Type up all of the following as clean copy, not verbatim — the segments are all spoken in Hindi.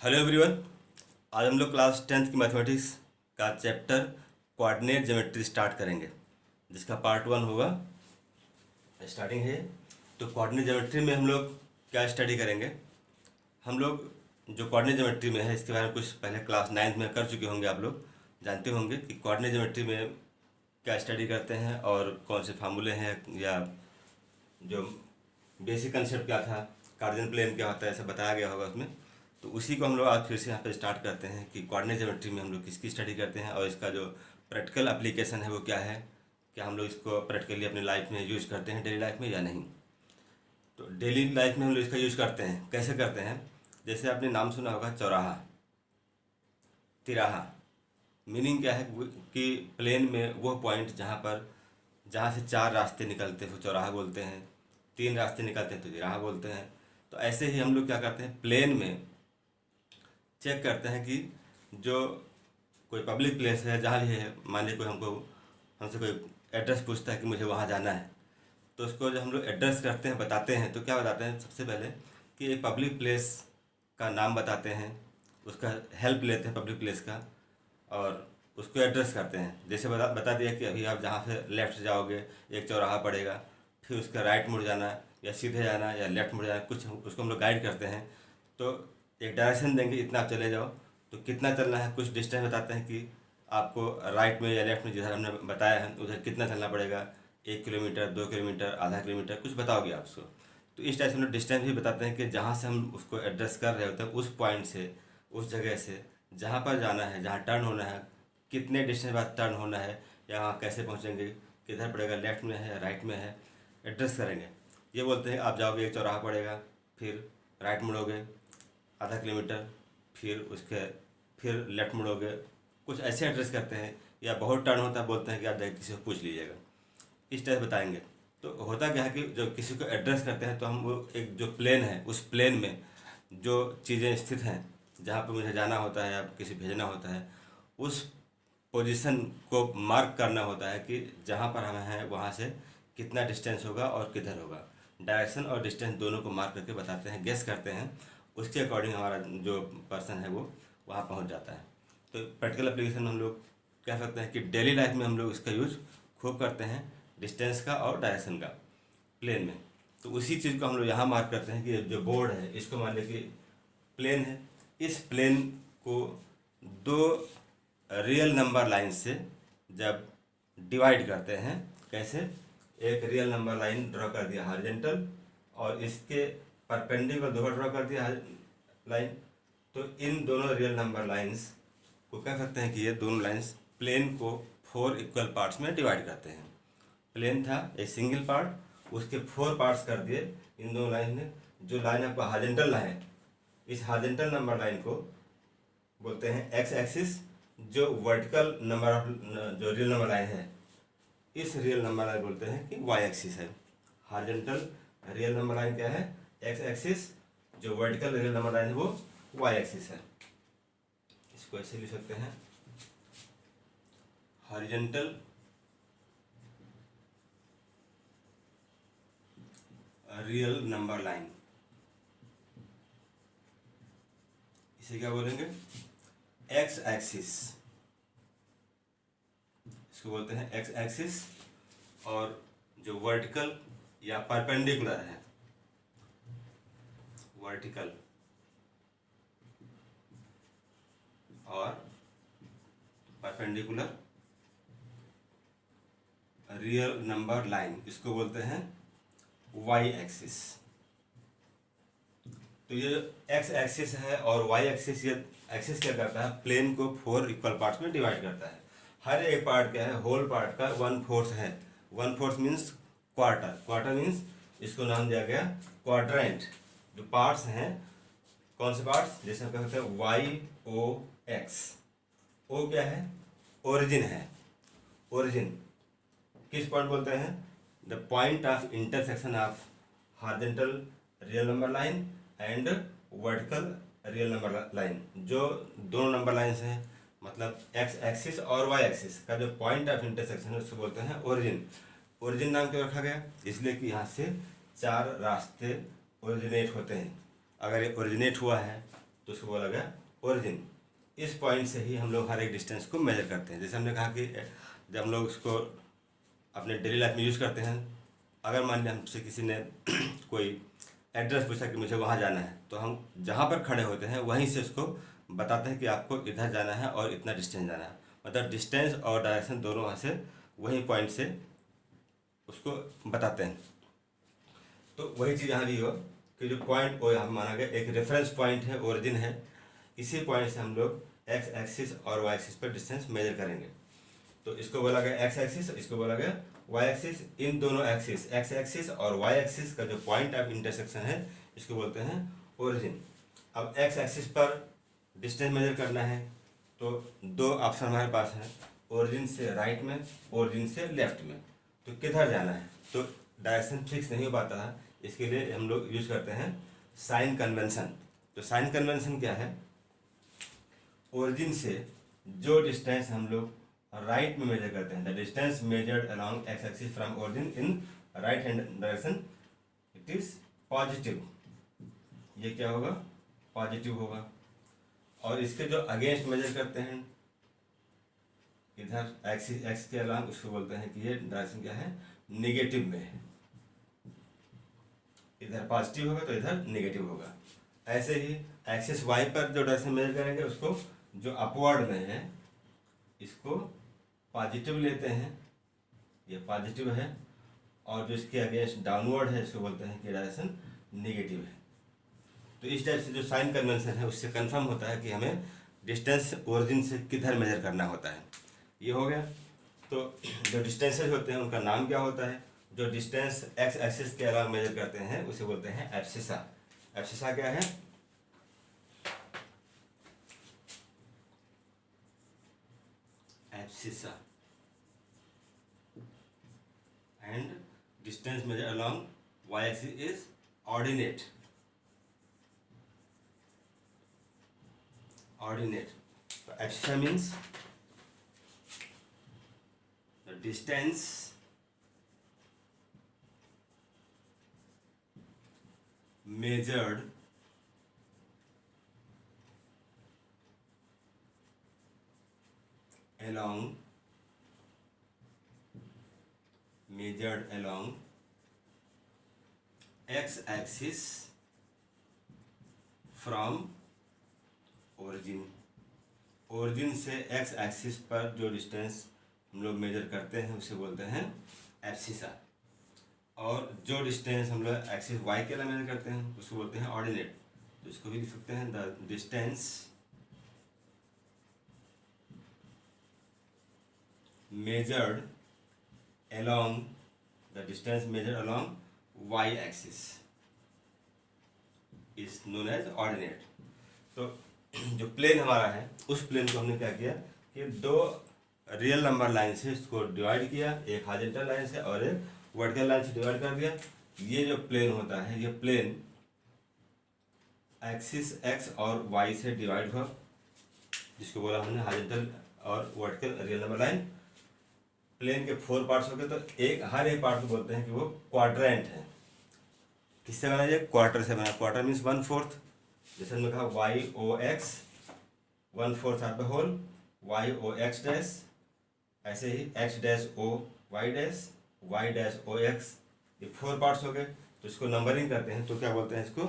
Hello everyone. आज हम लोग क्लास 10th की मैथमेटिक्स का चैप्टर कोऑर्डिनेट ज्योमेट्री स्टार्ट करेंगे, जिसका पार्ट 1 होगा। स्टार्टिंग है। तो कोऑर्डिनेट ज्योमेट्री में हम लोग क्या स्टडी करेंगे। हम लोग जो कोऑर्डिनेट ज्योमेट्री में है इसके बारे में कुछ पहले क्लास 9th में कर चुके होंगे। आप लोग जानते होंगे कि कोऑर्डिनेट ज्योमेट्री में क्या स्टडी करते हैं और कौन से फार्मूले हैं, या जो बेसिक कंसेप्ट क्या था, कार्टेशियन प्लेन क्या होता है, ऐसा बताया गया होगा उसमें। तो उसी को हम लोग आज फिर से यहाँ पे स्टार्ट करते हैं कि कोऑर्डिनेट ज्योमेट्री में हम लोग किसकी स्टडी करते हैं और इसका जो प्रैक्टिकल एप्लीकेशन है वो क्या है, क्या हम लोग इसको प्रैक्टिकली अपनी लाइफ में यूज़ करते हैं डेली लाइफ में या नहीं। तो डेली लाइफ में हम लोग इसका यूज़ करते हैं। कैसे करते हैं, जैसे आपने नाम सुना होगा चौराहा, तिराहा। मीनिंग क्या है कि प्लेन में वो पॉइंट जहाँ से 4 रास्ते निकलते हैं वो चौराहा बोलते हैं, 3 रास्ते निकलते हैं तो तिराहा बोलते हैं। तो ऐसे ही हम लोग क्या करते हैं, प्लेन में चेक करते हैं कि जो कोई पब्लिक प्लेस है जहाँ भी है, मान लीजिए कोई हमसे कोई एड्रेस पूछता है कि मुझे वहाँ जाना है, तो उसको जब हम लोग एड्रेस करते हैं, बताते हैं, तो क्या बताते हैं सबसे पहले कि एक पब्लिक प्लेस का नाम बताते हैं, उसका हेल्प लेते हैं पब्लिक प्लेस का, और उसको एड्रेस करते हैं। जैसे बता दिया कि अभी आप जहाँ से लेफ़्ट जाओगे एक चौराहा पड़ेगा, फिर उसका राइट मुड़ जाना या सीधे जाना या लेफ़्ट मुड़ जाना, कुछ उसको हम लोग गाइड करते हैं। तो एक डायरेक्शन देंगे, इतना आप चले जाओ, तो कितना चलना है, कुछ डिस्टेंस बताते हैं कि आपको राइट में या लेफ्ट में जिधर हमने बताया है उधर कितना चलना पड़ेगा, 1 किलोमीटर, 2 किलोमीटर, आधा किलोमीटर, कुछ बताओगे आप उसको। तो इस टाइप से हम लोग डिस्टेंस भी बताते हैं कि जहाँ से हम उसको एड्रेस कर रहे होते हैं, उस पॉइंट से, उस जगह से जहाँ पर जाना है, जहाँ टर्न होना है, कितने डिस्टेंस बाद टर्न होना है, या वहाँ कैसे पहुँचेंगे, किधर पड़ेगा, लेफ्ट में है या राइट में है, एड्रेस करेंगे। ये बोलते हैं आप जाओगे एक चौराहा पड़ेगा, फिर राइट मुड़ोगे आधा किलोमीटर, फिर लेफ्ट मुड़ोगे, कुछ ऐसे एड्रेस करते हैं। या बहुत टर्न होता है, बोलते हैं कि आप जाके किसी को पूछ लीजिएगा, इस टाइप बताएंगे। तो होता क्या है कि जब किसी को एड्रेस करते हैं तो हम वो एक जो प्लेन है, उस प्लेन में जो चीज़ें स्थित हैं, जहाँ पर मुझे जाना होता है या किसी भेजना होता है, उस पोजीशन को मार्क करना होता है कि जहाँ पर हम हैं वहाँ से कितना डिस्टेंस होगा और किधर होगा। डायरेक्शन और डिस्टेंस दोनों को मार्क करके बताते हैं, गेस करते हैं, उसके अकॉर्डिंग हमारा जो पर्सन है वो वहाँ पहुँच जाता है। तो प्रैक्टिकल एप्लीकेशन में हम लोग कह सकते हैं कि डेली लाइफ में हम लोग इसका यूज खूब करते हैं, डिस्टेंस का और डायरेक्शन का प्लेन में। तो उसी चीज़ को हम लोग यहाँ मार्क करते हैं कि जो बोर्ड है, इसको मान लीजिए कि प्लेन है, इस प्लेन को 2 रियल नंबर लाइन से जब डिवाइड करते हैं, कैसे, एक रियल नंबर लाइन ड्रॉ कर दिया हॉरिजॉन्टल, और इसके परपेंडिकुलर 2 ड्रॉ कर दिया लाइन, तो इन दोनों रियल नंबर लाइंस को कह सकते हैं कि ये दोनों लाइंस प्लेन को 4 इक्वल पार्ट्स में डिवाइड करते हैं। प्लेन था एक सिंगल पार्ट, उसके 4 पार्ट्स कर दिए इन दोनों लाइन ने। जो लाइन आपका हॉरिजॉन्टल है, इस हॉरिजॉन्टल नंबर लाइन को बोलते हैं एक्स एक्सिस। जो वर्टिकल नंबर ऑफ जो रियल नंबर लाइन है, इस रियल नंबर लाइन बोलते हैं कि वाई एक्सिस है। हॉरिजॉन्टल रियल नंबर लाइन क्या है, एक्स एक्सिस। जो वर्टिकल रियल नंबर लाइन है वो वाई एक्सिस है। इसको ऐसे लिख सकते हैं, हॉरिजॉन्टल रियल नंबर लाइन, इसे क्या बोलेंगे, एक्स एक्सिस, इसको बोलते हैं एक्स एक्सिस। और जो वर्टिकल या परपेंडिकुलर है, वर्टिकल और परपेंडिकुलर रियल नंबर लाइन, इसको बोलते हैं वाई एक्सिस। तो ये एक्स एक्सिस है और वाई एक्सिस, ये एक्सिस क्या करता है, प्लेन को 4 इक्वल पार्ट्स में डिवाइड करता है। हर एक पार्ट क्या है, होल पार्ट का 1/4 है। 1/4 मीन्स क्वार्टर, क्वार्टर मीन्स इसको नाम दिया गया क्वाड्रेंट। जो पार्ट्स हैं, कौन से पार्ट्स, जैसे हम कह सकते हैं वाई ओ एक्स। ओ क्या है, ओरिजिन है। ओरिजिन किस पॉइंट बोलते हैं, the point of intersection of horizontal real number line and vertical real number line. जो दोनों नंबर लाइन्स हैं, मतलब एक्स एक्सिस और वाई एक्सिस का जो पॉइंट ऑफ इंटरसेक्शन है, उसको बोलते हैं ओरिजिन। ओरिजिन नाम क्यों रखा गया, इसलिए कि यहाँ से 4 रास्ते ओरिजिनेट होते हैं। अगर ये ओरिजिनेट हुआ है तो उसको बोला गया ओरिजिन। इस पॉइंट से ही हम लोग हर एक डिस्टेंस को मेजर करते हैं। जैसे हमने कहा कि जब हम लोग इसको अपने डेली लाइफ में यूज़ करते हैं, अगर मान लिया हमसे किसी ने कोई एड्रेस पूछा कि मुझे वहाँ जाना है, तो हम जहाँ पर खड़े होते हैं वहीं से उसको बताते हैं कि आपको इधर जाना है और इतना डिस्टेंस जाना है। मतलब डिस्टेंस और डायरेक्शन दोनों वहाँ से वही पॉइंट से उसको बताते हैं। तो वही चीज़ यहाँ भी हो कि जो पॉइंट वो यहाँ माना गया एक रेफरेंस पॉइंट है, ओरिजिन है। इसी पॉइंट से हम लोग एक्स एक्सिस और वाई एक्सिस पर डिस्टेंस मेजर करेंगे। तो इसको बोला गया एक्स एक्सिस, इसको बोला गया वाई एक्सिस। इन दोनों एक्सिस, एक्स एक्सिस और वाई एक्सिस का जो पॉइंट ऑफ इंटरसेक्शन है, इसको बोलते हैं ओरिजिन। अब एक्स एक्सिस पर डिस्टेंस मेजर करना है तो दो ऑप्शन हमारे पास है, ओरिजिन से राइट में, ओरिजिन से लेफ्ट में। तो किधर जाना है, तो डायरेक्शन फिक्स नहीं हो पाता है, इसके लिए हम लोग यूज करते हैं साइन कन्वेंशन। तो साइन कन्वेंशन क्या है, ओरिजिन से जो डिस्टेंस हम लोग राइट में मेजर करते हैं, the distance measured along x axis from origin in right hand direction, it is positive. ये क्या होगा, पॉजिटिव होगा। और इसके जो अगेंस्ट मेजर करते हैं इधर एक्सिस, एक्स के अलावा, उसको बोलते हैं कि ये डायरेक्शन क्या है, निगेटिव में है। इधर पॉजिटिव होगा तो इधर नेगेटिव होगा। ऐसे ही एक्सिस वाई पर जो डायरेक्शन मेजर करेंगे उसको जो अपवर्ड में है इसको पॉजिटिव लेते हैं, ये पॉजिटिव है। और जो इसके अगेंस्ट डाउनवर्ड है इसको बोलते हैं कि डायरेक्शन नेगेटिव है। तो इस टाइप से जो साइन कन्वेंशन है उससे कंफर्म होता है कि हमें डिस्टेंस ओरिजिन से किधर मेजर करना होता है। ये हो गया। तो जो डिस्टेंसेज होते हैं उनका नाम क्या होता है, जो डिस्टेंस एक्स एक्सिस के अलावा मेजर करते हैं उसे बोलते हैं एब्सिसा। एब्सिसा क्या है, abscissa. And distance measure along Y axis is ordinate. Ordinate. तो abscissa means the distance measured along x axis from origin से x axis पर जो डिस्टेंस हम लोग मेजर करते हैं उसे बोलते हैं एब्सिसा। और जो डिस्टेंस हम लोग एक्सिस वाई के अलावा मेजर करते हैं उसको बोलते हैं ऑर्डिनेट। तो इसको भी लिख सकते हैं the distance measured along y axis is known as ordinate। तो जो प्लेन हमारा है उस प्लेन को हमने क्या किया कि दो रियल नंबर लाइन से इसको डिवाइड किया, एक हॉरिजॉन्टल लाइन से और एक वर्टिकल लाइन से डिवाइड कर दिया। ये जो प्लेन होता है ये प्लेन एक्सिस एक्स और वाई से डिवाइड हुआ, जिसको बोला हमने हॉरिजॉन्टल और vertical real number line. Plane के 4 पार्ट्स हो गए, तो हर एक पार्ट को बोलते हैं कि वो क्वाड्रेंट है। किससे बना, ये क्वार्टर से बना। Quarter means 1/4। जैसे हमने कहा Y O X 1/4 of the whole, Y O X dash. ऐसे ही X dash O Y dash, Y dash O X. ये 4 पार्ट्स हो गए। तो इसको नंबरिंग करते हैं तो क्या बोलते हैं इसको,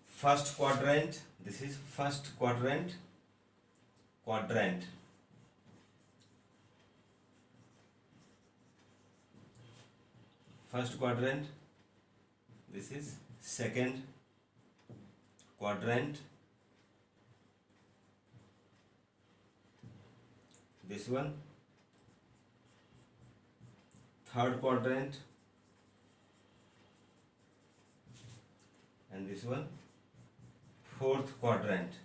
first quadrant. This is first quadrant, quadrant. First quadrant, this is second quadrant, this one third quadrant, and this one fourth quadrant।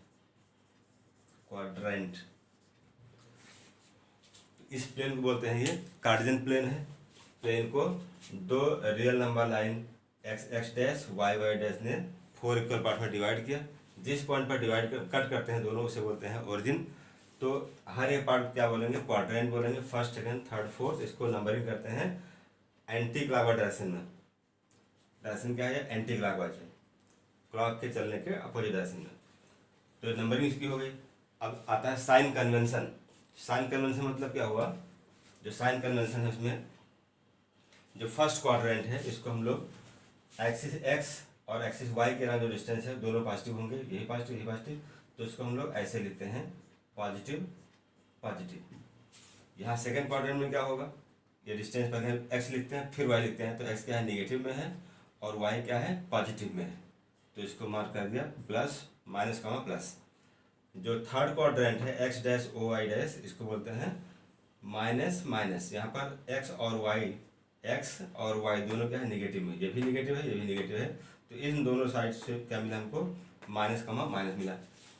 इस प्लेन को बोलते हैं ये कार्टेशियन प्लेन है। प्लेन को दो real number line X X dash Y Y dash ने 4 इक्वल पार्ट में डिवाइड किया। जिस पॉइंट पर डिवाइड कट करते हैं दोनों उसे बोलते हैं ओरिजिन। तो हर एक पार्ट क्या बोलेंगे, क्वाड्रेंट बोलेंगे, फर्स्ट सेकंड थर्ड फोर्थ। इसको नंबरिंग करते हैं एंटी क्लॉकवाइज डायरेक्शन में। डायरेक्शन क्या है, एंटी क्लॉकवाइज है, क्लॉक के चलने के अपोजिट डायरेक्शन में। तो नंबरिंग इसकी हो गई। अब आता है साइन कन्वेंशन। साइन कन्वेंशन मतलब क्या हुआ, जो साइन कन्वेंशन है उसमें जो फर्स्ट क्वाड्रेंट है इसको हम लोग एक्सिस एक्स और एक्सिस वाई के अलावा जो डिस्टेंस है दोनों पॉजिटिव होंगे, यही पॉजिटिव यही पॉजिटिव, तो इसको हम लोग ऐसे लिखते हैं पॉजिटिव पॉजिटिव। यहाँ सेकंड क्वाड्रेंट में क्या होगा, ये डिस्टेंस पहले एक्स लिखते हैं फिर वाई लिखते हैं, तो एक्स क्या है नेगेटिव में है और वाई क्या है पॉजिटिव में है, तो इसको मार्क कर दिया प्लस माइनस कॉमा प्लस। जो थर्ड क्वाड्रेंट है X dash O Y dash, इसको बोलते हैं माइनस माइनस। यहाँ पर एक्स और वाई दोनों क्या है नेगेटिव में, ये भी नेगेटिव है ये भी नेगेटिव है, तो इन दोनों साइड से क्या मिला हमको माइनस कमा माइनस मिला।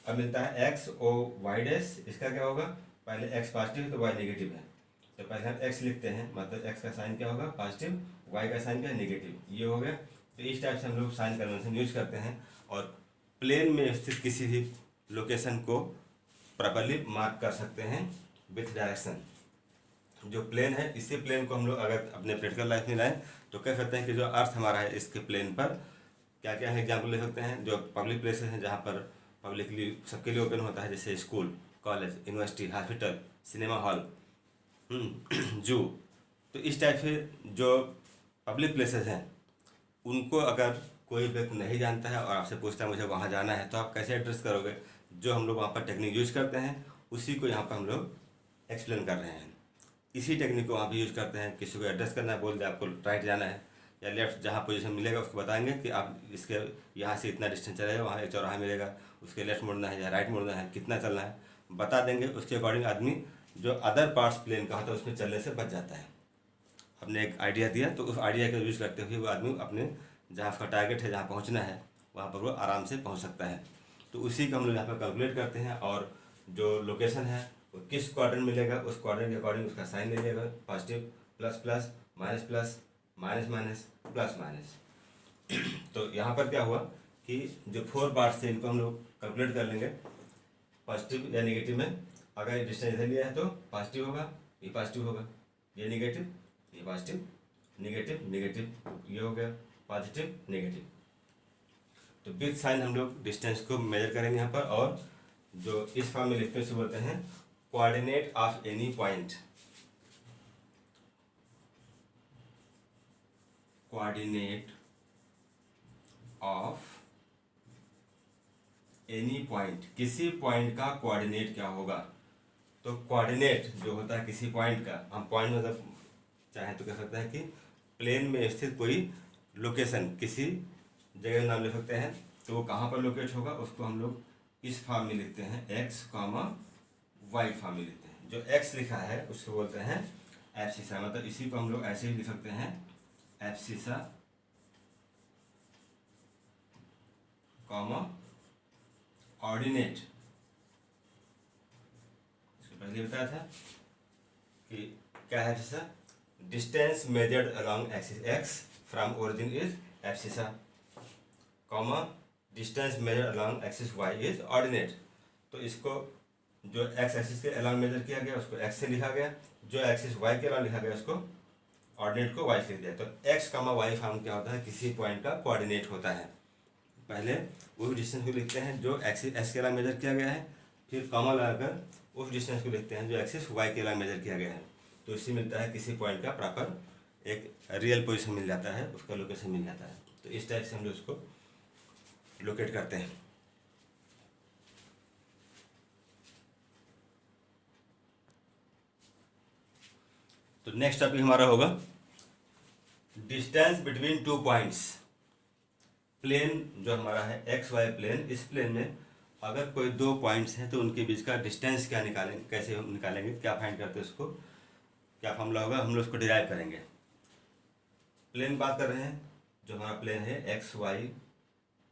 अब मिलता है एक्स ओ वाई डैश, इसका क्या होगा, पहले एक्स पॉजिटिव है तो वाई नेगेटिव है, तो पहले हम एक्स लिखते हैं, मतलब एक्स का साइन क्या होगा पॉजिटिव, वाई का साइन क्या है नेगेटिव, ये हो गया। तो इस टाइप से हम लोग साइन कन्वेंशन यूज करते हैं और प्लेन में स्थित किसी भी लोकेशन को प्रॉपर्ली मार्क कर सकते हैं विथ डायरेक्शन। जो प्लेन है इसी प्लेन को हम लोग अगर अपने प्रैक्टिकल लाइफ में लाएं तो कह सकते हैं कि जो अर्थ हमारा है इसके प्लेन पर क्या क्या है एग्जाम्पल ले सकते हैं। जो पब्लिक प्लेसेस हैं जहाँ पर पब्लिकली सबके लिए ओपन होता है, जैसे school, college, university, hospital, cinema hall, जू, तो इस टाइप से जो पब्लिक प्लेसेस हैं उनको अगर कोई व्यक्ति नहीं जानता है और आपसे पूछता है मुझे वहाँ जाना है, तो आप कैसे एड्रेस करोगे। जो हम लोग वहाँ पर टेक्निक यूज करते हैं उसी को यहाँ पर हम लोग एक्सप्लेन कर रहे हैं। इसी टेक्निक को वहाँ भी यूज करते हैं, किसी को एड्रेस करना है, बोल दे आपको राइट जाना है या लेफ्ट, जहाँ पोजीशन मिलेगा उसको बताएंगे कि आप इसके यहाँ से इतना डिस्टेंस चलेगा, वहाँ एक चौराहा मिलेगा, उसके लेफ्ट मुड़ना है या राइट मुड़ना है, कितना चलना है बता देंगे। उसके अकॉर्डिंग आदमी जो अदर पार्ट्स प्लेन का होता है उसमें चलने से बच जाता है। हमने एक आइडिया दिया तो उस आइडिया का यूज़ करते हुए वो आदमी अपने जहाँ उसका टारगेट है, जहाँ पहुँचना है वहाँ पर वो आराम से पहुँच सकता है। तो उसी को हम लोग यहाँ पर कैलकुलेट करते हैं और जो लोकेशन है वो किस क्वाड्रेंट मिलेगा उस क्वाड्रेंट के अकॉर्डिंग उसका साइन ले लेगा, positive plus plus minus plus minus minus plus minus. तो यहाँ पर क्या हुआ कि जो 4 पार्ट्स थे इनको हम लोग कैलकुलेट कर लेंगे पॉजिटिव या नेगेटिव में। अगर डिस्टेंस इधर लिया है तो पॉजिटिव होगा, ये पॉजिटिव होगा, ये नेगेटिव, ये पॉजिटिव, नेगेटिव नेगेटिव, ये हो गया पॉजिटिव नेगेटिव। तो विथ साइन हम लोग डिस्टेंस को मेजर करेंगे यहाँ पर, और जो इस फॉर्म में लिखते हैं उसे बोलते हैं coordinate of any point. Coordinate of any point, किसी पॉइंट का कोऑर्डिनेट क्या होगा। तो कोऑर्डिनेट जो होता है किसी पॉइंट का, हम पॉइंट मतलब चाहे तो कह सकते हैं कि प्लेन में स्थित कोई लोकेशन, किसी जगह का नाम ले सकते हैं, तो वो कहाँ पर लोकेट होगा उसको हम लोग इस फॉर्म में लिखते हैं एक्स कॉमा वाई फॉर्म में लिखते हैं। जो एक्स लिखा है उसको बोलते हैं एब्सिसा, मतलब इसी को हम लोग ऐसे ही लिख सकते हैं एब्सिसा कॉमा ऑर्डिनेट। इसको पहले बताया था कि क्या है abscissa, distance measured along axis X from origin is abscissa comma distance measured along axis Y is ordinate. तो इसको जो एक्स एक्सिस के अलोंग मेजर किया गया उसको एक्स से लिखा गया, जो एक्सिस वाई के अलोंग लिखा गया उसको ऑर्डिनेट को वाई से लिख दिया। तो एक्स कॉमा वाई फॉर्म क्या होता है, किसी पॉइंट का कोऑर्डिनेट होता है। पहले वो डिस्टेंस को लिखते हैं जो एक्सिस एक्स के अलोंग मेजर किया गया है, फिर कॉमा लगाकर उस डिस्टेंस को लिखते हैं जो एक्सिस वाई के अलोंग मेजर किया गया है। तो इससे मिलता है किसी पॉइंट का प्रॉपर एक रियल पोजीशन मिल जाता है, उसका लोकेशन मिल जाता है। तो इस टाइप से हम लोग उसको लोकेट करते हैं। तो नेक्स्ट टॉपिक हमारा होगा डिस्टेंस बिटवीन 2 पॉइंट्स। प्लेन जो हमारा है एक्स वाई प्लेन, इस प्लेन में अगर कोई 2 पॉइंट्स हैं तो उनके बीच का डिस्टेंस क्या निकालेंगे, कैसे निकालेंगे, क्या फाइंड करते हैं, उसको क्या फॉर्मूला होगा, हम लोग उसको डिराइव करेंगे। प्लेन बात कर रहे हैं, जो हमारा प्लेन है एक्स वाई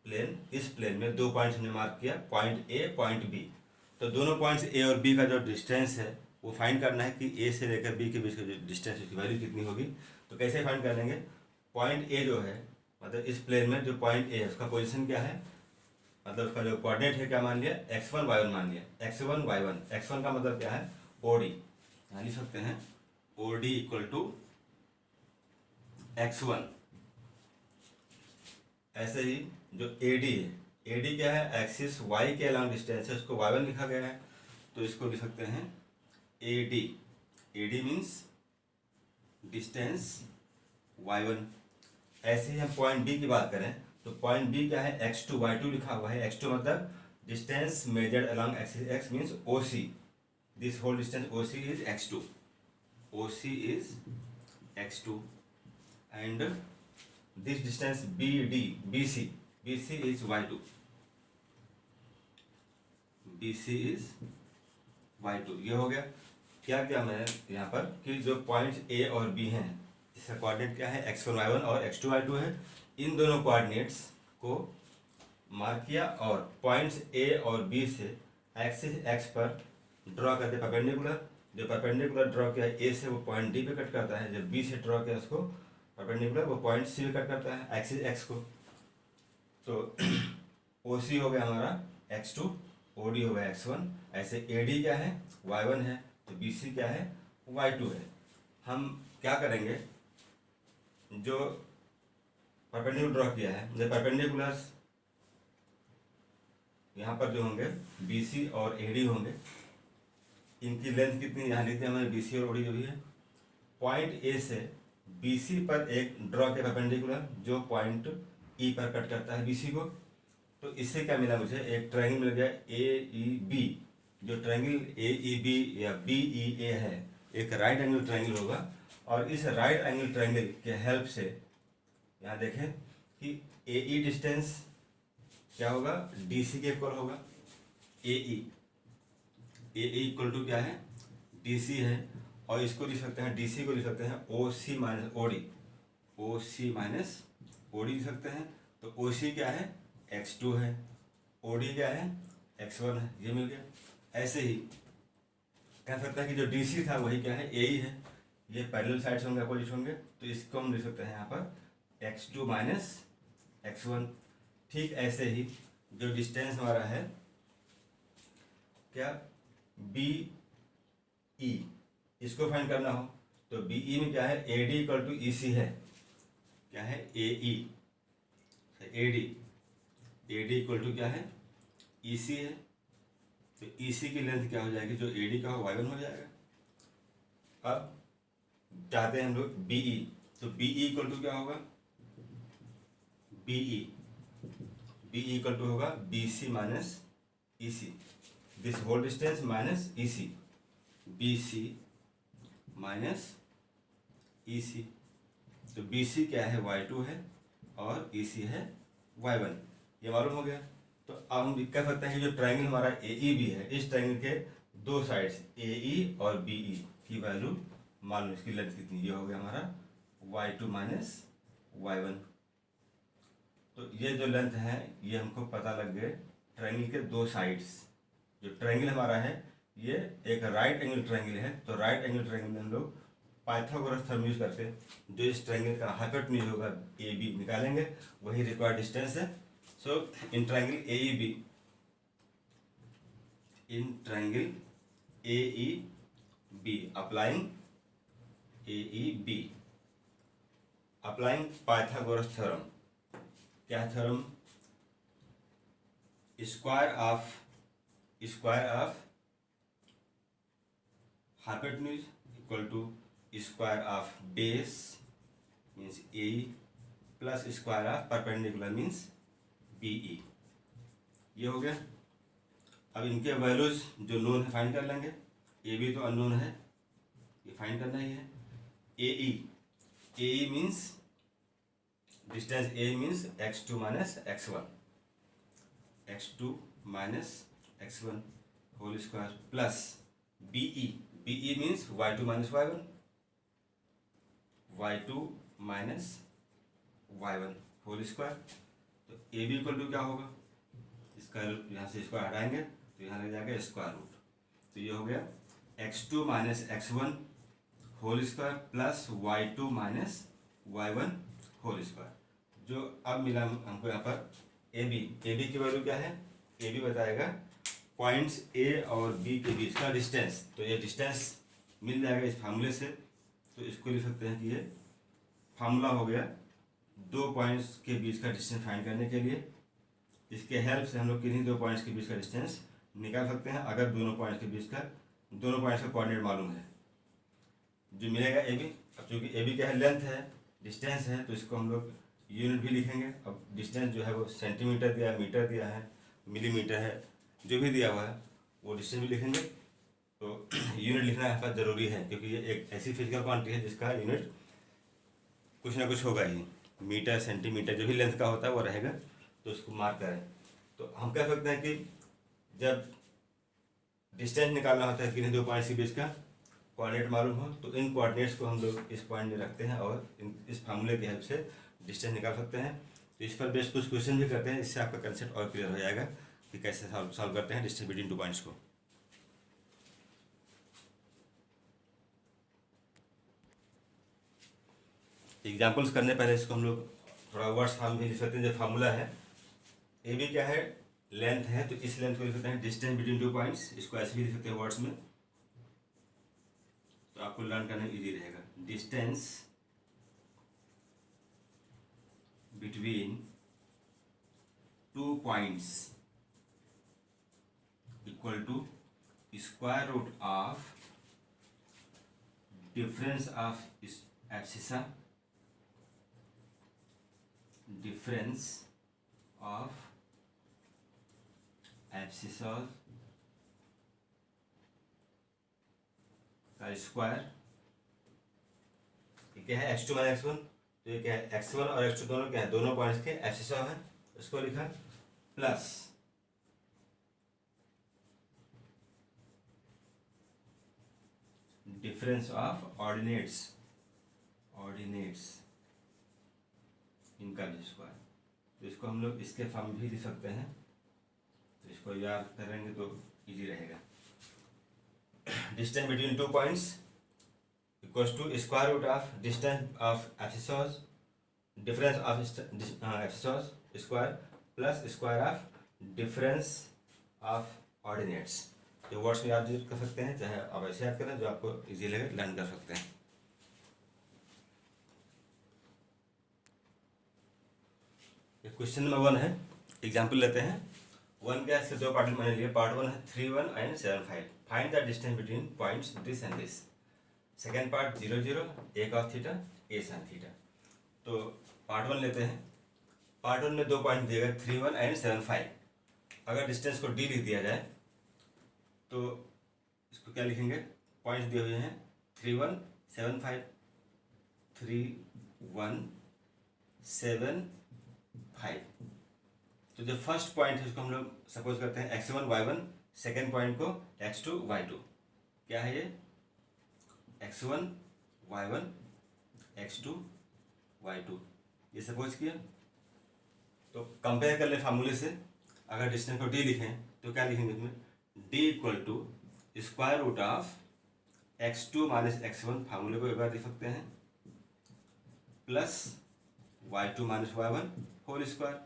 प्लेन, इस प्लेन में 2 पॉइंट्स हमने मार्क किया, पॉइंट ए पॉइंट बी। तो दोनों पॉइंट्स ए और बी का जो डिस्टेंस है वो फाइंड करना है कि ए से लेकर बी के बीच का जो डिस्टेंस उसकी वैल्यू कितनी होगी। तो कैसे फाइंड कर लेंगे, पॉइंट ए जो है मतलब इस प्लेन में जो पॉइंट ए है उसका पोजीशन क्या है, मतलब उसका जो कोऑर्डिनेट है क्या मान लिया, x1 y1 मान लिया, x1 y1। x1 का मतलब क्या है OD, यहाँ लिख सकते हैं OD इक्वल टू x1। ऐसे ही जो AD है, ए डी क्या है, एक्सिस वाई के अलॉन्ग डिस्टेंस है, उसको y1 लिखा गया है, तो इसको लिख सकते हैं A D. A D means distance y1। ऐसे ही हम पॉइंट बी की बात करें तो पॉइंट बी क्या है, x2 y2 लिखा हुआ है। x2 मतलब distance measured along axis x means OC, this whole distance OC is x2, OC is x2 and this distance BC is y2, BC is y2। ये हो गया। क्या क्या मैंने यहाँ पर कि जो पॉइंट्स A और B हैं जिसका कोऑर्डिनेट क्या है, x1 y1 और x2 y2 है, इन दोनों कोऑर्डिनेट्स को मार्क किया और पॉइंट्स A और B से एक्सिस x पर ड्रॉ करते परपेंडिकुलर। जो परपेंडिकुलर ड्रॉ किया A से वो पॉइंट D पे कट करता है, जब B से ड्रॉ किया उसको परपेंडिकुलर वो पॉइंट C पे कट करता है एक्सिस x को। तो OC हो गया हमारा x2, OD हो गया x1। ऐसे AD क्या है, y1 है, तो BC क्या है, y2 है। हम क्या करेंगे, जो परपेंडिकुलर ड्रॉ किया है, जो परपेंडिकुलर्स यहाँ पर जो होंगे BC और AD होंगे, इनकी लेंथ कितनी यहाँ लिखते हैं हमें, BC और OD जो भी है। पॉइंट A से BC पर एक ड्रॉ किया परपेंडिकुलर जो पॉइंट E पर कट करता है BC को। तो इससे क्या मिला मुझे, एक ट्रायंगल मिल गया AEB। जो ट्रायंगल AEB या BEA है एक राइट एंगल ट्रायंगल होगा, और इस राइट एंगल ट्रायंगल के हेल्प से यहाँ देखें कि AE डिस्टेंस क्या होगा, DC के इक्वल होगा। AE इक्वल टू क्या है, DC है, और इसको लिख सकते हैं, DC को लिख सकते हैं OC minus OD, OC minus OD लिख सकते हैं। तो OC क्या है, x2 है, OD क्या है, x1 है, ये मिल गया। ऐसे ही कह सकते हैं कि जो DC था वही क्या है, AE है। ये पैरेलल साइड्स होंगे, अपोजिट होंगे, तो इसको हम लिख सकते हैं यहाँ पर x2 माइनस x1। ठीक ऐसे ही जो डिस्टेंस हमारा है क्या, BE, इसको फाइंड करना हो तो BE में क्या है, AD इक्वल टू EC है, क्या है AE, AD इक्वल टू क्या है, EC है। तो EC की लेंथ क्या हो जाएगी, जो AD का हो y1 हो जाएगा। अब चाहते हैं हम लोग BE, तो BE इक्वल टू क्या होगा, BE इक्वल टू होगा BC minus EC, this whole distance minus EC, BC minus EC। तो BC क्या है, y2 है, और EC है y1, ये मालूम हो गया। तो अब हम कह सकते हैं कि जो ट्रायंगल हमारा AEB है, इस ट्रायंगल के दो साइड्स AE और BE की वैल्यू मालूम, इसकी लेंथ कितनी, ये हो गया हमारा y2 माइनस y1। तो ये जो लेंथ है ये हमको पता लग गए ट्रायंगल के दो साइड्स। जो ट्रायंगल हमारा है ये एक राइट एंगल ट्रायंगल है, तो राइट एंगल ट्रायंगल में हम लोग पाइथागोरस थ्योरम यूज करके जो इस ट्रायंगल का हाइपोटेन्यूज होगा AB निकालेंगे, वही रिक्वायर्ड डिस्टेंस है। So in triangle AEB, in triangle AEB applying Pythagoras theorem. क्या theorem, square of hypotenuse equal to square of base means AE plus square of perpendicular means BE। ये हो गया। अब इनके वैल्यूज जो नोन है फाइंड कर लेंगे। AB तो अननोन है, ये फाइंड करना ही है। AE means distance A means x2 minus x1 whole square plus BE means y2 minus y1 whole square. तो AB इक्वल टू क्या होगा, इसका यहाँ से इसको हटाएंगे तो यहाँ लग जाएगा स्क्वायर रूट। तो ये हो गया x2 minus x1 whole square plus y2 minus y1 whole square. जो अब मिला हमको यहाँ पर AB की वैल्यू क्या है, AB बताएगा पॉइंट्स A और B के बीच का डिस्टेंस। तो ये डिस्टेंस मिल जाएगा इस फार्मूले से, तो इसको लिख सकते हैं कि ये फार्मूला हो गया दो पॉइंट्स के बीच का डिस्टेंस फाइंड करने के लिए। इसके हेल्प से हम लोग किन्हीं दो पॉइंट्स के बीच का डिस्टेंस निकाल सकते हैं अगर दोनों पॉइंट्स का कोऑर्डिनेट मालूम है। जो मिलेगा ए बी, अब चूँकि ए बी क्या है, लेंथ है, डिस्टेंस है, तो इसको हम लोग यूनिट भी लिखेंगे। अब डिस्टेंस जो है वो सेंटीमीटर दिया है, मीटर दिया है, मिलीमीटर है, जो भी दिया हुआ है वो डिस्टेंस भी लिखेंगे। तो यूनिट लिखना यहाँ पर ज़रूरी है क्योंकि ये एक ऐसी फिजिकल क्वांटिटी है जिसका यूनिट कुछ ना कुछ होगा ही, मीटर सेंटीमीटर जो भी लेंथ का होता है वो रहेगा, तो उसको मार्क करें। तो हम कह सकते हैं कि जब डिस्टेंस निकालना होता है किन्हीं दो पॉइंट्स के बीच का कोऑर्डिनेट मालूम हो तो इन कोऑर्डिनेट्स को हम लोग इस पॉइंट में रखते हैं और इस फार्मूले की हेल्प से डिस्टेंस निकाल सकते हैं। तो इस पर बेस कुछ क्वेश्चन भी करते हैं, इससे आपका कंसेप्ट और क्लियर हो जाएगा कि कैसे सॉल्व करते हैं डिस्टेंस बिटवीन टू पॉइंट्स को। एग्जाम्पल्स करने पहले इसको हम लोग थोड़ा वर्ड्स फॉर्म भी लिख सकते हैं। जो फार्मूला है ए बी क्या है, लेंथ है, तो इस लेंथ को लिख सकते हैं डिस्टेंस बिटवीन टू पॉइंट्स, इसको ऐसे भी लिख सकते हैं वर्ड्स में, तो आपको लर्न करने में इजी रहेगा। Distance between two points equal to square root of difference of abscissa, difference of abscissas का स्क्वायर। ये क्या है, x2 माइनस x1, तो ये क्या है, x1 और x2 दोनों क्या है, दोनों पॉइंट्स के एब्सिसॉस है, उसको लिखा, प्लस डिफरेंस ऑफ ऑर्डिनेट्स इनका भी स्क्वायर। तो इसको हम लोग इसके फॉर्म भी लिख सकते हैं, तो इसको याद करेंगे तो इजी रहेगा। Distance between two points equals to square root of distance of abscissas, difference of abscissas square plus square of difference of ordinates. ये वर्ड्स में याद कर सकते हैं, चाहे आप ऐसे याद करें जो आपको इजी लगे, लर्न कर सकते हैं। क्वेश्चन नंबर 1 है, एग्जाम्पल लेते हैं। 1 क्या है, इसके दो पार्ट मैंने लिए, पार्ट 1 है 3, 1 and 7, 5, find the distance between points this and this. Second part 0, 0, a cos theta, a sin theta. तो पार्ट 1 लेते हैं। पार्ट 1 में दो पॉइंट दिए गए 3, 1 एंड 7, 5। अगर डिस्टेंस को d लिख दिया जाए तो इसको क्या लिखेंगे, पॉइंट्स दिए हुए हैं 3, 1, 7, 5, 3, 1, 7, 5। तो जो फर्स्ट पॉइंट है उसको हम लोग सपोज करते हैं x1, y1, सेकेंड पॉइंट को x2, y2। क्या है ये, x1, y1, x2, y2, ये सपोज किया। तो कंपेयर कर ले फार्मूले से, अगर डिस्टेंस को d लिखें तो क्या लिखेंगे इसमें, d equal to square root of x2 minus x1, फार्मूले को एक बार लिख सकते हैं, plus y2 minus y1 whole square.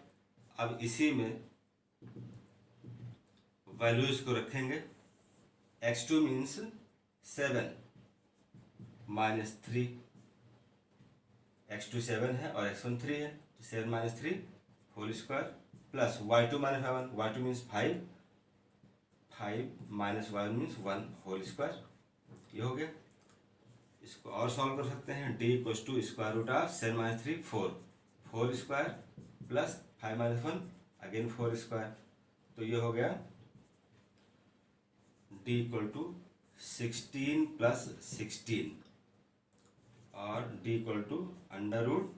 अब इसी में वैल्यूज को रखेंगे, x2 मीन्स 7 माइनस 3, x2 7 है और x1 3 है, तो 7 minus 3 whole square, plus y2 minus y1, y2 means 5, 5 minus y1 means 1 whole square. ये हो गया। इसको और सॉल्व कर सकते हैं, d equals to square root of 7 minus 3 4 4 square plus 5 minus 1 again 4 square. तो ये हो गया d इक्वल टू 16 प्लस 16 और d equal to under root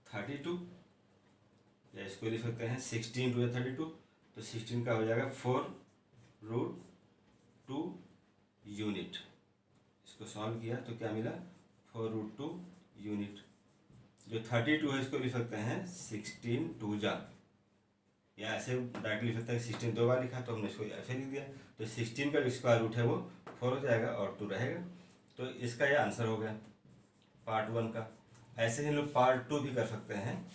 32, या इसको लिख सकते हैं 16 टू 32, तो 16 का हो जाएगा 4√2 यूनिट। इसको सॉल्व किया तो क्या मिला, 4√2 यूनिट। जो 32 है इसको लिख सकते हैं 16 टू जा, या ऐसे डायरेक्ट लिख सकते हैं 16 दो बार लिखा तो हमने इसको ऐसे लिख दिया, तो 16 का जो स्क्वायर रूट है वो 4 हो जाएगा और 2 रहेगा। तो इसका ये आंसर हो गया पार्ट 1 का। ऐसे ही लोग पार्ट 2 भी कर सकते हैं।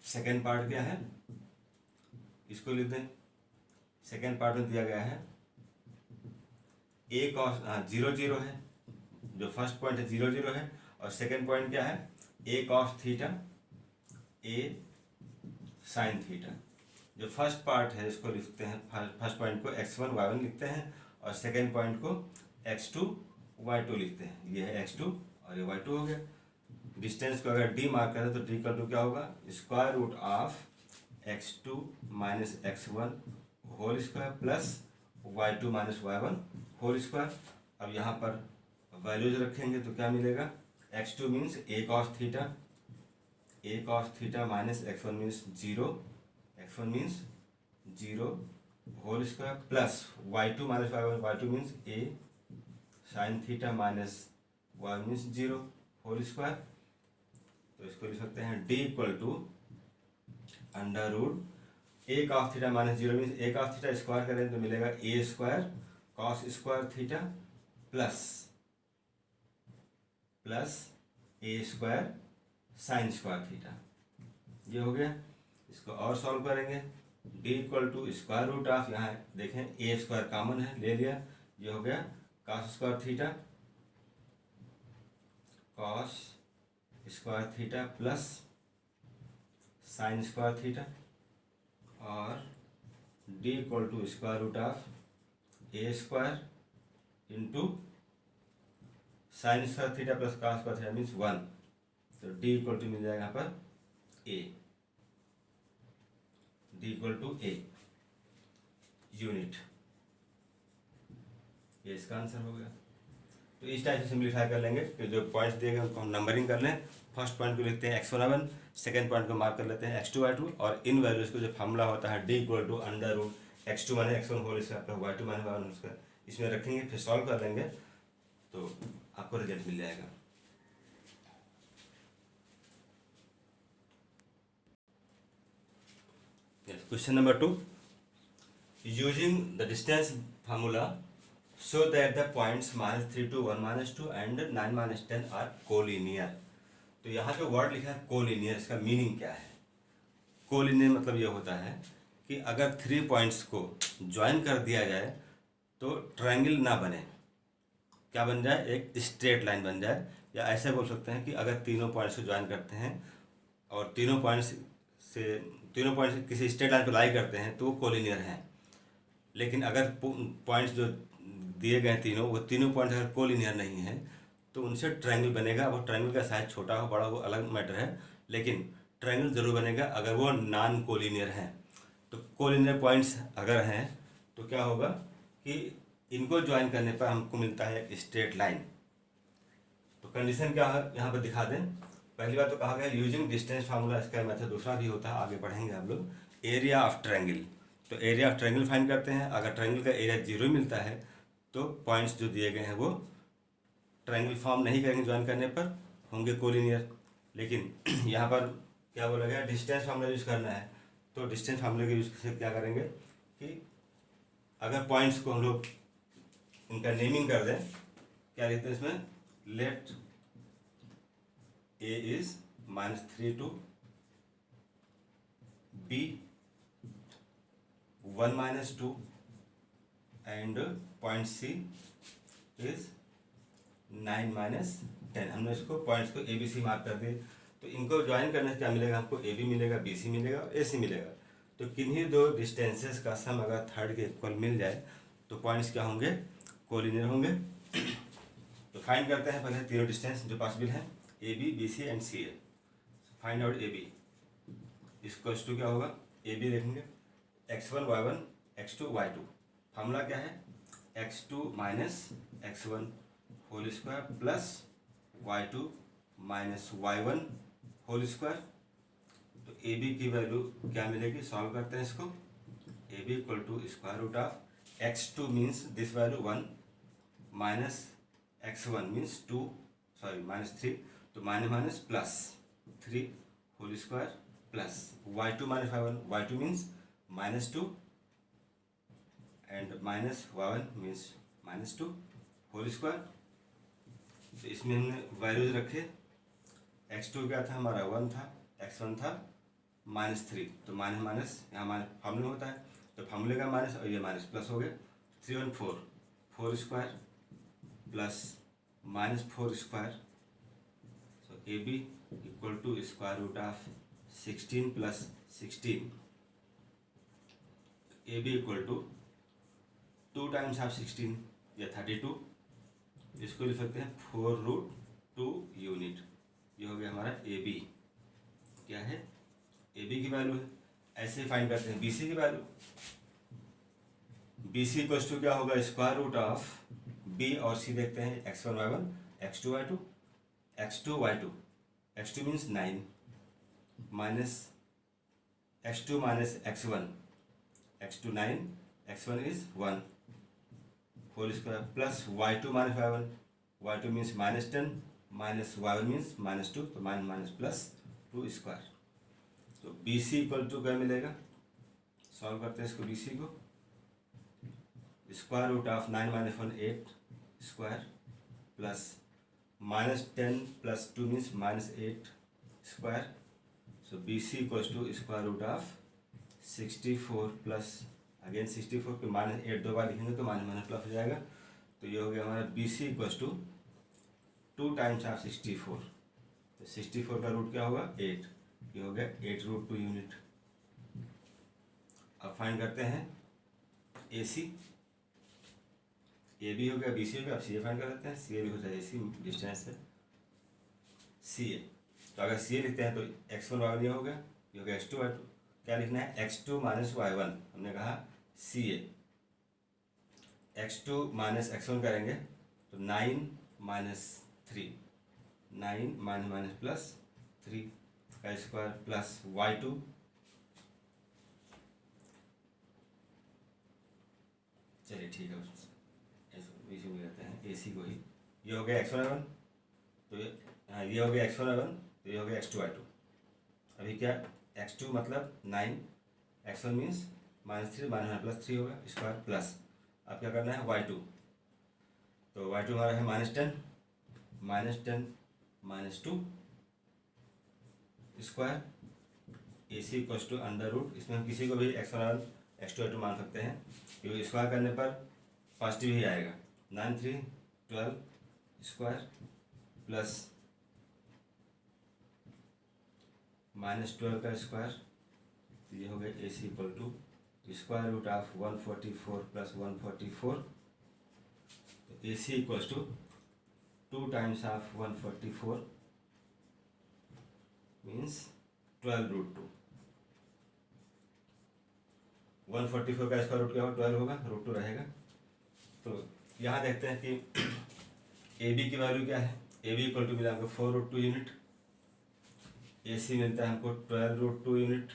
सेकेंड पार्ट क्या है, इसको लिख दें। सेकेंड पार्ट में दिया गया है a cos 0, 0 है, जो फर्स्ट पॉइंट है 0, 0 है, और सेकेंड पॉइंट क्या है a cos theta, a sine theta. जो फर्स्ट पार्ट है इसको लिखते हैं, फर्स्ट पॉइंट को x1 y1 लिखते हैं और सेकेंड पॉइंट को x2 y2 लिखते हैं। ये है x2 और ये y2 हो गया। डिस्टेंस को अगर d मार्क करें तो d का टू क्या होगा, square root of x2 minus x1 whole square plus y2 minus y1 whole square. अब यहाँ पर वैल्यूज रखेंगे तो क्या मिलेगा, x2 means a cos theta minus x1 means zero whole square plus y2 minus y1 means a sine theta minus y means zero whole square. तो इसको लिख सकते हैं d equal to under root a cos theta minus zero means a cos theta square करें तो मिलेगा a square cos square theta plus a square sine square theta. ये हो गया। इसको और सॉल्व करेंगे, d equal to square root of, यहाँ देखें a स्क्वायर कॉमन है ले लिया, ये हो गया cos square theta plus sine square theta और d equal to square root of a square into sine square theta plus cos square theta means 1। तो d इक्वल टू मिल जाएगा यहाँ पर a, d equal to a unit. ये इसका आंसर हो गया। तो इस टाइप से सिंप्लीफाई कर लेंगे कि जो पॉइंट्स दिए गए उनको हम नंबरिंग कर लें। फर्स्ट पॉइंट को लिखते हैं x1 y1, सेकेंड पॉइंट को मार्क कर लेते हैं x2 y2 और इन वैल्यूज को जो फार्मूला होता है d equal to under root x2 minus x1 whole square plus y2 minus y1 whole square, इसमें रखेंगे फिर सॉल्व कर लेंगे तो आपको रिजल्ट मिल जाएगा। Question number 2, using the distance formula so that the points -3 to 1 -2 and 9 -10 are collinear। तो यहाँ पे वर्ड लिखा है कोलिनियर, इसका मीनिंग क्या है। कोलिनियर मतलब ये होता है कि अगर 3 पॉइंट्स को ज्वाइन कर दिया जाए तो ट्रायंगल ना बने, क्या बन जाए, एक स्ट्रेट लाइन बन जाए। या ऐसे बोल सकते हैं कि अगर तीनों पॉइंट्स को ज्वाइन करते हैं और तीनों पॉइंट्स किसी स्ट्रेट लाइन पर लाई करते हैं तो वो कोलिनियर हैं। लेकिन अगर पॉइंट्स जो दिए गए तीनों, वो तीनों पॉइंट्स अगर कोलिनियर नहीं है तो उनसे ट्रायंगल बनेगा। वो ट्रायंगल का साइज छोटा हो बड़ा हो अलग मैटर है, लेकिन ट्रायंगल जरूर बनेगा अगर वो नॉन कोलिनियर हैं। तो कोलिनियर पॉइंट्स अगर हैं तो क्या होगा कि इनको ज्वाइन करने पर हमको मिलता है एक स्ट्रेट लाइन। तो कंडीशन क्या है यहाँ पर दिखा दें। पहली बात तो कहा गया यूजिंग डिस्टेंस फार्मूला, इसका मेथड दूसरा भी होता है, आगे पढ़ेंगे आप लोग। एरिया ऑफ ट्रायंगल, तो एरिया ऑफ ट्रायंगल फाइंड करते हैं। अगर ट्रायंगल का एरिया 0 मिलता है तो पॉइंट्स जो दिए गए हैं वो ट्रायंगल फॉर्म नहीं करेंगे, ज्वाइन करने पर होंगे कोलिनियर। लेकिन यहाँ पर क्या बोला गया, डिस्टेंस फार्मूला यूज़ करना है। तो डिस्टेंस फार्मूले के यूज़ से क्या करेंगे कि अगर पॉइंट्स को हम लोग इनका नेमिंग कर दें, क्या लिखते हैं इसमें, let a is -3 to b 1 - 2 and point C is 9 - 10। हमने इसको पॉइंट्स को ए बी सी मार्क कर दिए। तो इनको ज्वाइन करने से क्या मिलेगा, हमको ए बी मिलेगा, बी सी मिलेगा और ए सी मिलेगा। तो किन्हीं दो डिस्टेंसेस का सम अगर थर्ड के इक्वल मिल जाए तो पॉइंट्स क्या होंगे, कोलिनियर होंगे। तो फाइंड करते हैं पहले तीनों डिस्टेंस जो पॉसिबल हैं, A B, B C and C A. Find out A B, इसको टू क्या होगा, ए बी देखेंगे x1 y1 x2 y2। Formula क्या है, x2 minus x1 whole square plus y2 minus y1 whole square. तो ए बी की वैल्यू क्या मिलेगी, सॉल्व करते हैं इसको। A B equal to square root of x2 means this value 1 minus x1 means 2 sorry -3, तो minus plus 3 whole square plus y2 minus y2 means -2 and minus y1 means -2 whole square. तो इसमें हमने वैल्यूज रखे, x2 क्या था हमारा 1 था, x1 था -3, तो माइनस यहाँ फार्मूले होता है, तो फार्मूले का माइनस और ये माइनस प्लस हो गया। 3 और 4 square plus -4 square. So A B equal to square root of 16 plus 16, A B equal to 2 times of 16 या 32, इसको लिख सकते हैं 4√2 यूनिट। ये हो गया हमारा ए बी। क्या है? ए बी की वैल्यू है। ऐसे फाइंड करते हैं बी सी की value. B C equals to क्या होगा? स्क्वायर रूट ऑफ बी और सी देखते हैं, x1 y1 x2 y2 x2 y2, x2 means 9 minus x2 minus x1, x2 9, x1 is 1 whole square plus y2 minus y1, y2 means -10 minus y1 means -2, तो माइनस प्लस 2 स्क्वायर। तो बी सी इक्वल टू क्या मिलेगा? सॉल्व करते हैं इसको, बी सी को। Square root of 9 minus 1 8 square plus -10 plus 2 means -8 square. So B C equals to square root of 64 plus again 64 पे -8 दो बार लिखेंगे तो माइनस प्लस हो जाएगा। तो ये हो गया हमारा B C equals to 2 times of 64। तो 64 का रूट क्या होगा? 8। ये हो गया 8√2 यूनिट। अब फाइंड करते हैं ए सी। ए बी हो गया, बी सी हो गया। अब सी ए फाइंड कर लेते हैं। सी ए भी हो जाए ए सी डिस्टेंस है सी ए। तो अगर सी ए लिखते हैं तो x1 y1 ये हो गया, ये हो गया x2 y2। क्या लिखना है? x2 minus y1। हमने कहा सी ए x2 माइनस x1 करेंगे तो 9 माइनस 3, 9 माइनस प्लस 3 का स्क्वायर प्लस y2 चलिए ठीक है, इसी में रहते हैं ए सी को ही। ये हो गया x1 y1, तो ये हो गया x1 y1, तो ये हो गया x2 y2। अभी क्या? x2 मतलब 9, x1 मीन्स -3 माइनस प्लस 3 होगा स्क्वायर प्लस। अब क्या करना है? y2। तो y2 हमारा है -10 minus 2 square. A C equals to under root, इसमें हम किसी को भी x1 y1 x2 y2 मान सकते हैं, क्योंकि स्क्वायर करने पर पॉजिटिव ही आएगा। 9 3 12 स्क्वायर प्लस -12 का स्क्वायर। तो ये हो गया A C equal to square root of 144 plus 144। तो A C equals to 2 times of 144 means 12√2। 144 का स्क्वायर रूट क्या होगा? 12 होगा, √2 रहेगा। तो यहाँ देखते हैं कि ए बी की वैल्यू क्या है। ए बी इक्वल टू मिला हमको 4√2 यूनिट। ए सी मिलता है हमको 12√2 यूनिट।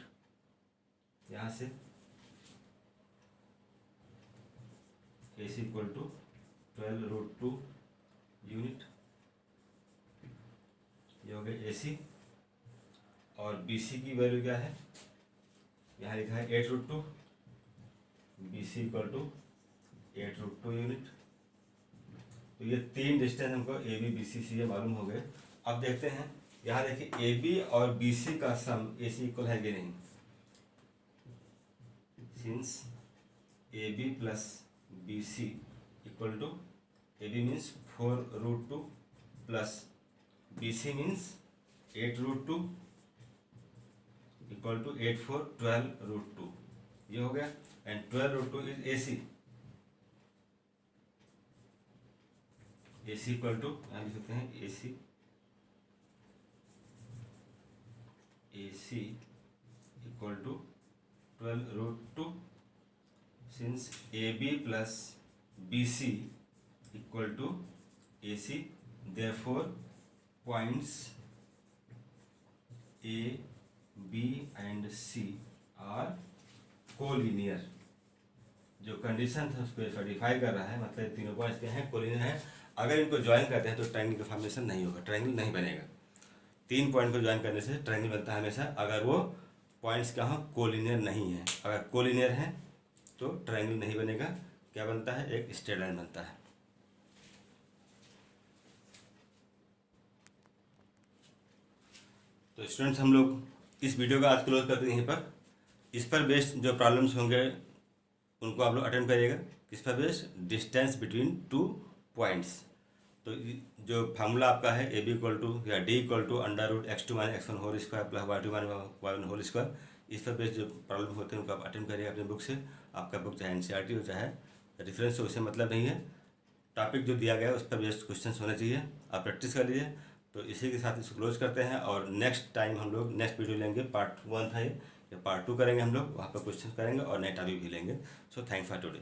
यहाँ से ए सी इक्वल टू 12√2 यूनिट। ये हो गया ए सी। और बी सी की वैल्यू क्या है? यहाँ लिखा है 8√2। B C equal to 8√2 unit. तो ये 3 डिस्टेंस हमको ए बी बी सी सी ए मालूम हो गए। अब देखते हैं, यहाँ देखिए ए बी और बी सी का सम ए सी इक्वल है कि नहीं। Since A B plus B C equal to, A B means 4√2 plus B C means 8√2 equal to 8 4 12√2। ये हो गया। And 12√2 is A C. A C equal to यहाँ लिख सकते हैं A C equal to 12√2 since A B plus B C equal to A C. Therefore points A B and C are collinear. जो कंडीशन था उसको सर्टिफाई कर रहा है, मतलब तीनों पॉइंट्स के हैं, कोलिनियर है। अगर इनको ज्वाइन करते हैं तो ट्रायंगल का फॉर्मेशन नहीं होगा, ट्रायंगल नहीं बनेगा। 3 पॉइंट को ज्वाइन करने से ट्रायंगल बनता है हमेशा, अगर वो पॉइंट्स क्या हो? कोलिनियर नहीं है। अगर कोलिनियर है तो ट्रायंगल नहीं बनेगा। क्या बनता है? एक स्ट्रेट लाइन बनता है। तो स्टूडेंट्स, हम लोग इस वीडियो का आज क्लोज करते हैं यहीं पर। इस पर बेस्ड जो प्रॉब्लम्स होंगे उनको आप लोग अटेंड करिएगा। किस पर बेस्ड? Distance between 2 points. तो जो फार्मूला आपका है ए बी इक्वल टू या D equal to under root x2 minus x1 whole square plus y2 minus y1 whole square, इस पर बेस्ड जो प्रॉब्लम होते हैं उनको आप अटेम्प्ट करिएगा अपनी बुक से। आपका बुक चाहे एनसीईआरटी हो चाहे रेफरेंस हो, उससे मतलब नहीं है, टॉपिक जो दिया गया है उस पर बेस्ड क्वेश्चन होने चाहिए। आप प्रैक्टिस कर लीजिए। तो इसी के साथ इसको क्लोज करते हैं और नेक्स्ट टाइम हम लोग नेक्स्ट वीडियो लेंगे, पार्ट 1 था ये पार्ट 2 करेंगे हम लोग, वहाँ पर क्वेश्चन करेंगे और नए टॉपिक भी लेंगे। So thanks for today.